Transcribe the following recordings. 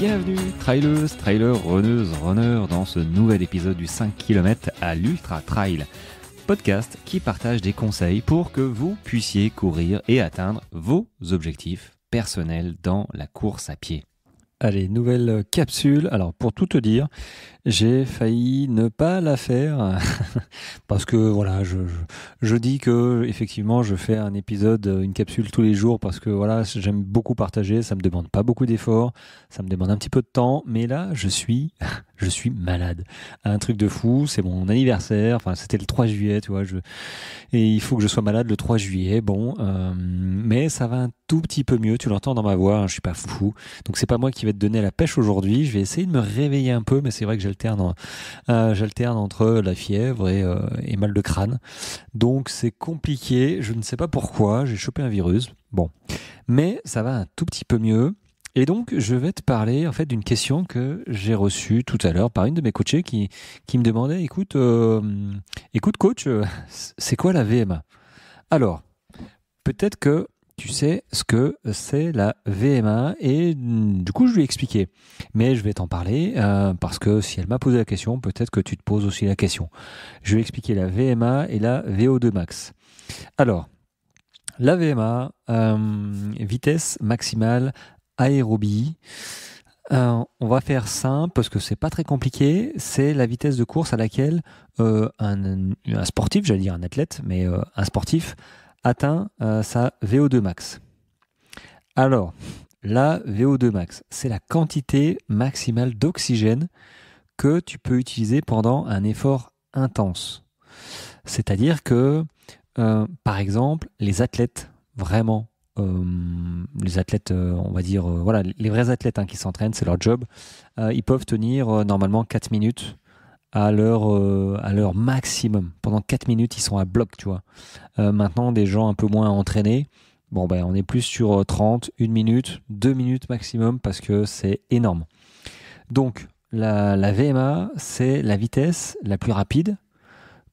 Bienvenue, traileuses, trailers, runneuses, runners, dans ce nouvel épisode du 5 km à l'Ultra Trail. Podcast qui partage des conseils pour que vous puissiez courir et atteindre vos objectifs personnels dans la course à pied. Allez, nouvelle capsule. Alors, pour tout te dire, j'ai failli ne pas la faire parce que voilà, je dis que effectivement, je fais un épisode, une capsule tous les jours parce que voilà, j'aime beaucoup partager. Ça me demande pas beaucoup d'efforts, ça me demande un petit peu de temps, mais là, je suis malade. Un truc de fou. C'est mon anniversaire. Enfin, c'était le 3 juillet, tu vois. Et il faut que je sois malade le 3 juillet. Bon, mais ça va un tout petit peu mieux. Tu l'entends dans ma voix. Hein, je suis pas foufou. Donc c'est pas moi qui vais te donner la pêche aujourd'hui. Je vais essayer de me réveiller un peu, mais c'est vrai que j'alterne entre la fièvre et mal de crâne. Donc c'est compliqué. Je ne sais pas pourquoi. J'ai chopé un virus. Bon, mais ça va un tout petit peu mieux. Et donc, je vais te parler en fait d'une question que j'ai reçue tout à l'heure par une de mes coachées qui me demandait, écoute coach, c'est quoi la VMA? Alors, peut-être que tu sais ce que c'est la VMA et du coup, je lui ai expliqué. Mais je vais t'en parler parce que si elle m'a posé la question, peut-être que tu te poses aussi la question. Je vais expliquer la VMA et la VO2 max. Alors, la VMA, vitesse maximale aérobie. On va faire simple parce que c'est pas très compliqué. C'est la vitesse de course à laquelle un sportif, j'allais dire un athlète, mais un sportif atteint sa VO2 max. Alors, la VO2 max, c'est la quantité maximale d'oxygène que tu peux utiliser pendant un effort intense. C'est-à-dire que, par exemple, les athlètes vraiment les athlètes, on va dire, voilà, les vrais athlètes qui s'entraînent, c'est leur job. Ils peuvent tenir normalement 4 minutes à leur maximum. Pendant 4 minutes, ils sont à bloc, tu vois. Maintenant, des gens un peu moins entraînés, bon, ben, on est plus sur 30, 1 minute, 2 minutes maximum parce que c'est énorme. Donc, la VMA, c'est la vitesse la plus rapide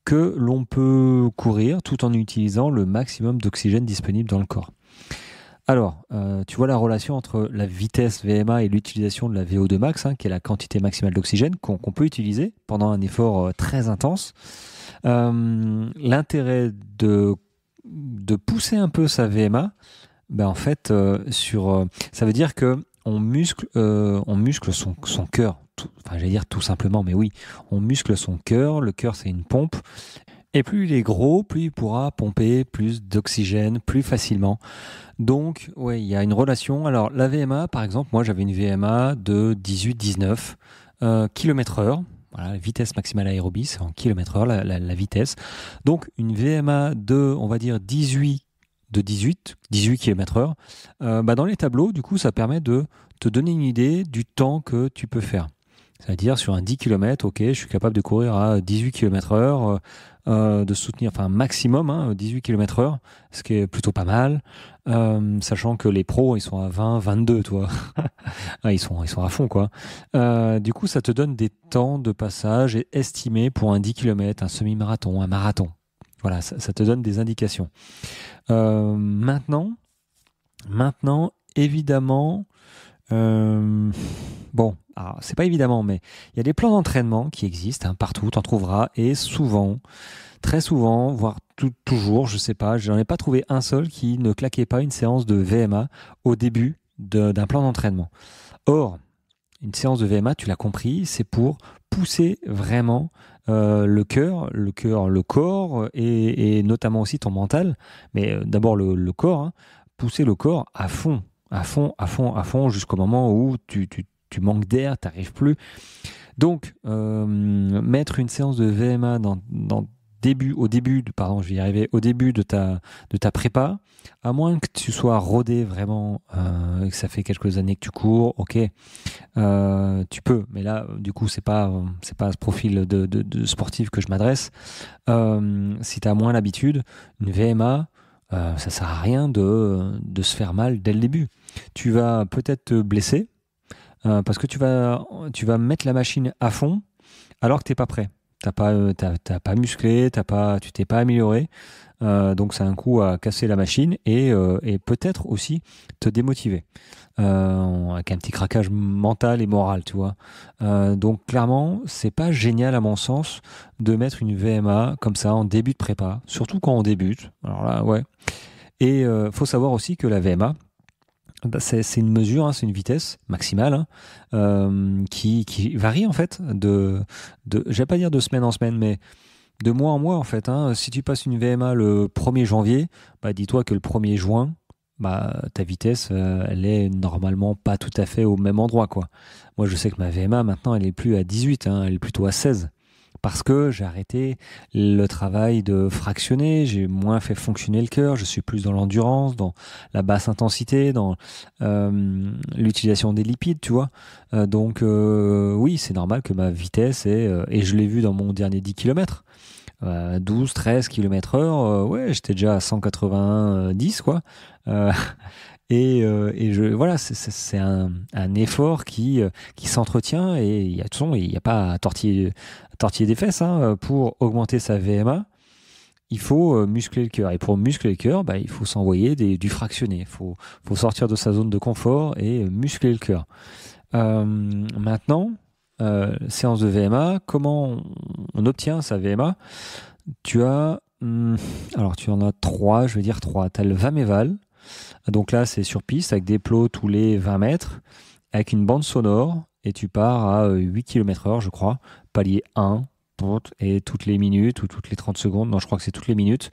que l'on peut courir tout en utilisant le maximum d'oxygène disponible dans le corps. Alors, tu vois la relation entre la vitesse VMA et l'utilisation de la VO2 max, qui est la quantité maximale d'oxygène qu'on peut utiliser pendant un effort très intense. L'intérêt de pousser un peu sa VMA, en fait, ça veut dire que on muscle son cœur. J'allais dire tout simplement, mais oui, on muscle son cœur. Le cœur, c'est une pompe. Et plus il est gros, plus il pourra pomper plus d'oxygène plus facilement. Donc, ouais, il y a une relation. Alors, la VMA, par exemple, moi, j'avais une VMA de 18-19 km/h. Voilà, la vitesse maximale aérobie, c'est en km/h, la vitesse. Donc, une VMA de, on va dire, 18 km/h. Dans les tableaux, du coup, ça permet de te donner une idée du temps que tu peux faire. C'est-à-dire, sur un 10 km, ok, je suis capable de courir à 18 km/h, de soutenir, maximum, 18 km/h, ce qui est plutôt pas mal, sachant que les pros, ils sont à 20, 22, toi. Ils sont à fond, quoi. Du coup, ça te donne des temps de passage estimés pour un 10 km, un semi-marathon, un marathon. Voilà, ça te donne des indications. Maintenant, évidemment, alors, c'est pas évidemment, mais il y a des plans d'entraînement qui existent partout, t'en trouveras, et souvent, très souvent, voire toujours, je sais pas, j'en ai pas trouvé un seul qui ne claquait pas une séance de VMA au début d'un plan d'entraînement. Or, une séance de VMA, tu l'as compris, c'est pour pousser vraiment le cœur, le corps et notamment aussi ton mental, mais d'abord le corps, pousser le corps à fond, jusqu'au moment où tu manques d'air, tu n'arrives plus. Donc, mettre une séance de VMA au début de ta prépa, à moins que tu sois rodé vraiment, que ça fait quelques années que tu cours, ok, tu peux, mais là, du coup, c'est pas à ce profil de sportif que je m'adresse. Si tu as moins l'habitude, une VMA, ça sert à rien de se faire mal dès le début. Tu vas peut-être te blesser parce que tu vas mettre la machine à fond alors que t'es pas prêt. t'as pas musclé, tu t'es pas amélioré. Donc c'est un coup à casser la machine et peut-être aussi te démotiver avec un petit craquage mental et moral, tu vois. Donc clairement, c'est pas génial à mon sens de mettre une VMA comme ça en début de prépa, surtout quand on débute. Alors là, ouais. Et faut savoir aussi que la VMA, bah, c'est une mesure, hein, c'est une vitesse maximale hein, qui varie en fait je vais pas dire de semaine en semaine, mais de mois en mois en fait. Hein. Si tu passes une VMA le 1er janvier, bah, dis-toi que le 1er juin, bah, ta vitesse, elle est normalement pas tout à fait au même endroit, quoi. Moi, je sais que ma VMA maintenant, elle est plus à 18, hein, elle est plutôt à 16. Parce que j'ai arrêté le travail de fractionner, j'ai moins fait fonctionner le cœur, je suis plus dans l'endurance, dans la basse intensité, dans l'utilisation des lipides, tu vois. Donc oui, c'est normal que ma vitesse et je l'ai vu dans mon dernier 10 km, 12, 13 km heure, ouais, j'étais déjà à 190, quoi. Euh, voilà, c'est un effort qui s'entretient et de toute façon, il n'y a pas à tortiller des fesses hein, pour augmenter sa VMA. Il faut muscler le cœur. Et pour muscler le cœur, bah, il faut s'envoyer du fractionné. Faut sortir de sa zone de confort et muscler le cœur. Maintenant, séance de VMA, comment on obtient sa VMA? Tu as, alors tu en as trois, je vais dire trois. Tu as le Vameval. Donc là, c'est sur piste avec des plots tous les 20 mètres, avec une bande sonore, et tu pars à 8 km heure, je crois, palier 1, et toutes les minutes ou toutes les 30 secondes, non, je crois que c'est toutes les minutes,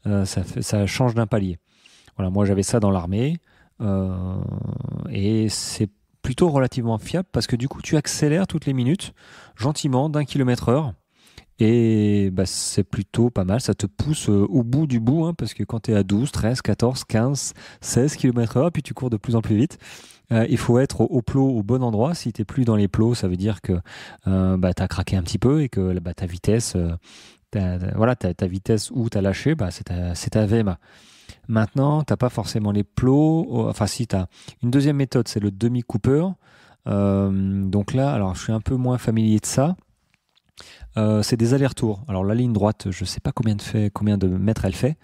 ça change d'un palier. Voilà, moi j'avais ça dans l'armée, et c'est plutôt relativement fiable parce que du coup, tu accélères toutes les minutes, gentiment, d'1 km/h. Et bah, c'est plutôt pas mal, ça te pousse au bout du bout, hein, parce que quand tu es à 12, 13, 14, 15, 16 km/h, puis tu cours de plus en plus vite, il faut être au plot au bon endroit. Si tu n'es plus dans les plots, ça veut dire que bah, tu as craqué un petit peu et que bah, ta vitesse, voilà, ta vitesse où tu as lâché, bah, c'est ta VMA. Maintenant, tu n'as pas forcément les plots, enfin si tu as une deuxième méthode, c'est le demi-Cooper. Donc là, alors je suis un peu moins familier de ça. C'est des allers-retours. Alors la ligne droite, je sais pas combien de mètres elle fait,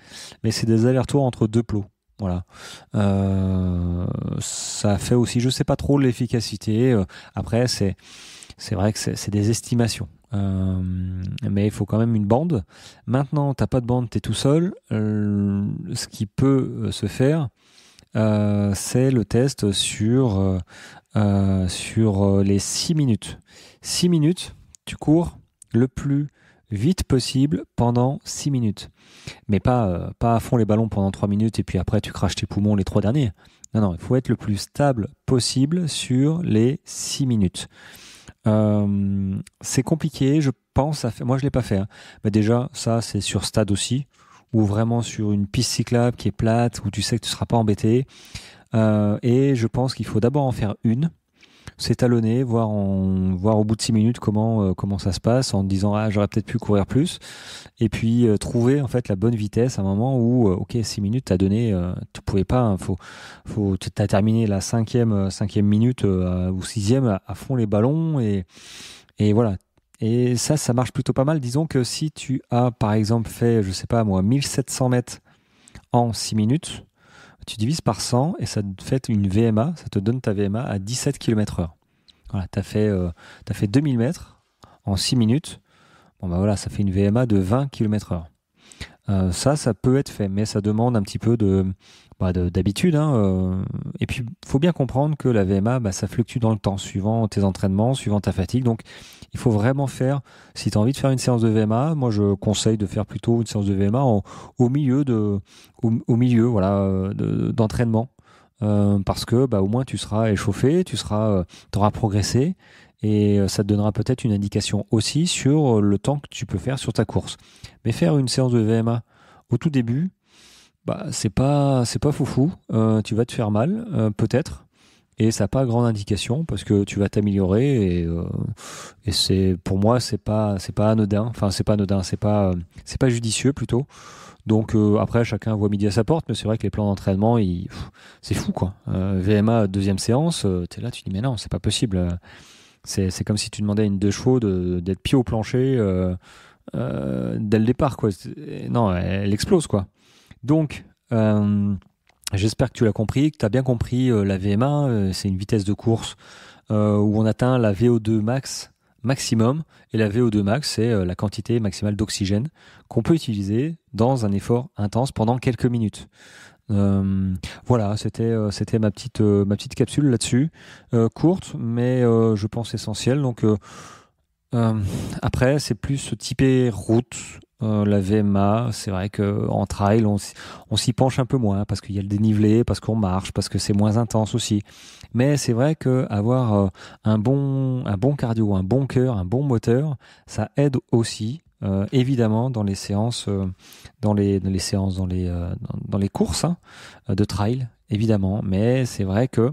mais c'est des allers-retours entre deux plots. Voilà. Ça fait aussi, je sais pas trop l'efficacité. Après, c'est vrai que c'est des estimations. Mais il faut quand même une bande. Maintenant, t'as pas de bande, t'es tout seul. Ce qui peut se faire, c'est le test sur les 6 minutes. 6 minutes, tu cours le plus vite possible pendant 6 minutes. Mais pas à fond les ballons pendant 3 minutes et puis après tu craches tes poumons les 3 derniers. Non, non, il faut être le plus stable possible sur les 6 minutes. C'est compliqué, je pense. Moi, je ne l'ai pas fait. Hein. Mais déjà, ça, c'est sur stade aussi, ou vraiment sur une piste cyclable qui est plate, où tu sais que tu ne seras pas embêté. Et je pense qu'il faut d'abord en faire une, s'étalonner, voir au bout de 6 minutes comment ça se passe, en te disant ah j'aurais peut-être pu courir plus, et puis trouver en fait la bonne vitesse à un moment où ok 6 minutes t'as donné, tu pouvais pas, hein, t'as terminé la cinquième minute ou sixième à fond les ballons et voilà. Et ça marche plutôt pas mal. Disons que si tu as par exemple fait, je sais pas moi, 1700 mètres en 6 minutes, tu divises par 100 et ça te fait une VMA, ça te donne ta VMA à 17 km/h. Voilà, t'as fait 2000 mètres en 6 minutes. Bon bah voilà, ça fait une VMA de 20 km/h. Ça peut être fait, mais ça demande un petit peu d'habitude. Hein, et puis, il faut bien comprendre que la VMA, bah, ça fluctue dans le temps, suivant tes entraînements, suivant ta fatigue. Donc, il faut vraiment faire, si tu as envie de faire une séance de VMA, moi, je conseille de faire plutôt une séance de VMA au milieu voilà, d'entraînement. Parce que bah, au moins, tu seras échauffé, t'auras progressé. Et ça te donnera peut-être une indication aussi sur le temps que tu peux faire sur ta course. Mais faire une séance de VMA au tout début, bah c'est pas foufou. Tu vas te faire mal, peut-être, et ça n'a pas grande indication parce que tu vas t'améliorer et c'est pour moi c'est pas anodin. Enfin c'est pas anodin, c'est pas judicieux plutôt. Donc après chacun voit midi à sa porte, mais c'est vrai que les plans d'entraînement, c'est fou quoi. VMA deuxième séance, t'es là, tu dis mais non, c'est pas possible. C'est comme si tu demandais à une 2 chevaux d'être pied au plancher dès le départ, quoi. Non, elle explose, quoi. Donc, j'espère que tu l'as compris, que tu as bien compris la VMA. C'est une vitesse de course où on atteint la VO2 max maximum. Et la VO2 max, c'est la quantité maximale d'oxygène qu'on peut utiliser dans un effort intense pendant quelques minutes. Voilà, c'était ma petite capsule là-dessus, courte, mais je pense essentielle. Donc après, c'est plus typé route. La VMA, c'est vrai que en trail, on s'y penche un peu moins parce qu'il y a le dénivelé, parce qu'on marche, parce que c'est moins intense aussi. Mais c'est vrai que avoir un bon cardio, un bon cœur, un bon moteur, ça aide aussi. Évidemment dans les séances, dans les séances, dans les courses hein, de trail, évidemment. Mais c'est vrai que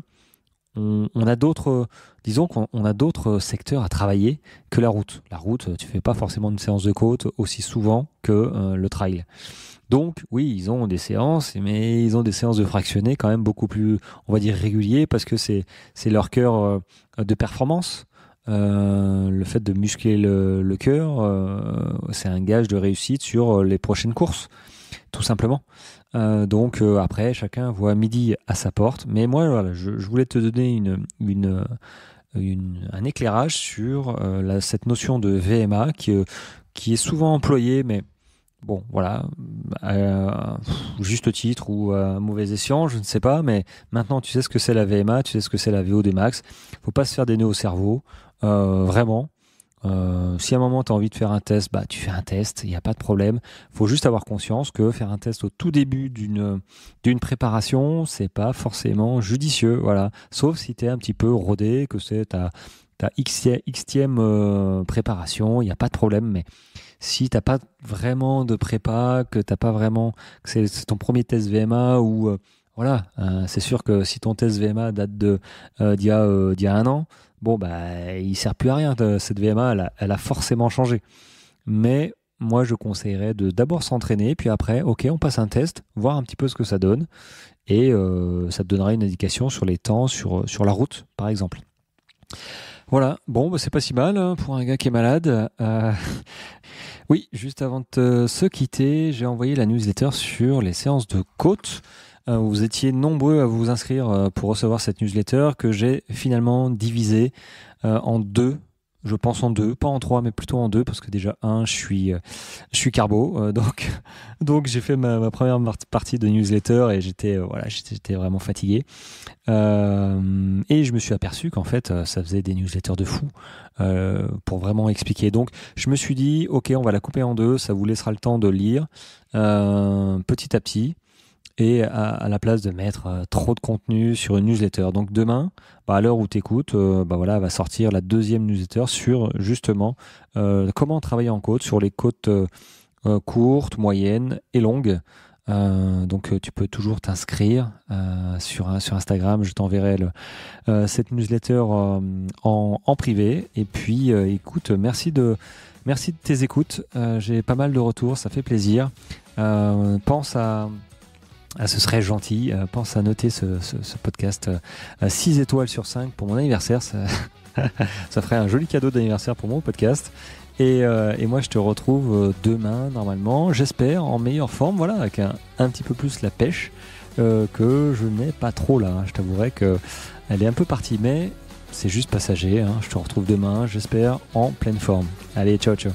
on a d'autres, disons qu'on a d'autres secteurs à travailler que la route. La route, tu fais pas forcément une séance de côte aussi souvent que le trail. Donc oui, ils ont des séances, mais ils ont des séances de fractionnés quand même beaucoup plus, on va dire, réguliers parce que c'est leur cœur de performance. Le fait de muscler le cœur, c'est un gage de réussite sur les prochaines courses, tout simplement. Donc après, chacun voit midi à sa porte. Mais moi, voilà, je voulais te donner un éclairage sur cette notion de VMA qui est souvent employée, mais bon, voilà, juste titre ou mauvais escient, je ne sais pas. Mais maintenant, tu sais ce que c'est la VMA, tu sais ce que c'est la VO2 max. Faut pas se faire des nœuds au cerveau, vraiment. Si à un moment tu as envie de faire un test, bah tu fais un test, il n'y a pas de problème. Faut juste avoir conscience que faire un test au tout début d'une préparation, c'est pas forcément judicieux, voilà. Sauf si tu es un petit peu rodé, que c'est ta xtième préparation, il n'y a pas de problème. Mais si t'as pas vraiment de prépa, que t'as pas vraiment, que c'est ton premier test VMA ou voilà, c'est sûr que si ton test VMA date d'il y a un an. Bon, bah, il sert plus à rien. Cette VMA, elle a forcément changé. Mais moi, je conseillerais de d'abord s'entraîner, puis après, ok, on passe un test, voir un petit peu ce que ça donne, et ça te donnera une indication sur les temps, sur la route, par exemple. Voilà, bon, bah, c'est pas si mal hein, pour un gars qui est malade. Oui, juste avant de se quitter, j'ai envoyé la newsletter sur les séances de côte. Vous étiez nombreux à vous inscrire pour recevoir cette newsletter que j'ai finalement divisée en deux. Je pense en deux, pas en trois, mais plutôt en deux, parce que déjà, je suis carbo, donc j'ai fait ma première partie de newsletter et j'étais vraiment fatigué. Et je me suis aperçu qu'en fait, ça faisait des newsletters de fou pour vraiment expliquer. Donc, je me suis dit, ok, on va la couper en deux, ça vous laissera le temps de lire petit à petit. Et à la place de mettre trop de contenu sur une newsletter. Donc demain, à l'heure où tu écoutes, va sortir la deuxième newsletter sur justement comment travailler en côte, sur les côtes courtes, moyennes et longues. Donc tu peux toujours t'inscrire sur Instagram. Je t'enverrai cette newsletter en privé. Et puis écoute, merci de tes écoutes. J'ai pas mal de retours, ça fait plaisir. Pense à ce serait gentil. Pense à noter ce podcast 6 étoiles sur 5 pour mon anniversaire. Ça, ça ferait un joli cadeau d'anniversaire pour mon podcast. Et moi, je te retrouve demain, normalement, j'espère, en meilleure forme, voilà, avec un petit peu plus la pêche que je n'ai pas trop là. Je t'avouerai qu'elle est un peu partie, mais c'est juste passager. Je te retrouve demain, j'espère, en pleine forme. Allez, ciao, ciao.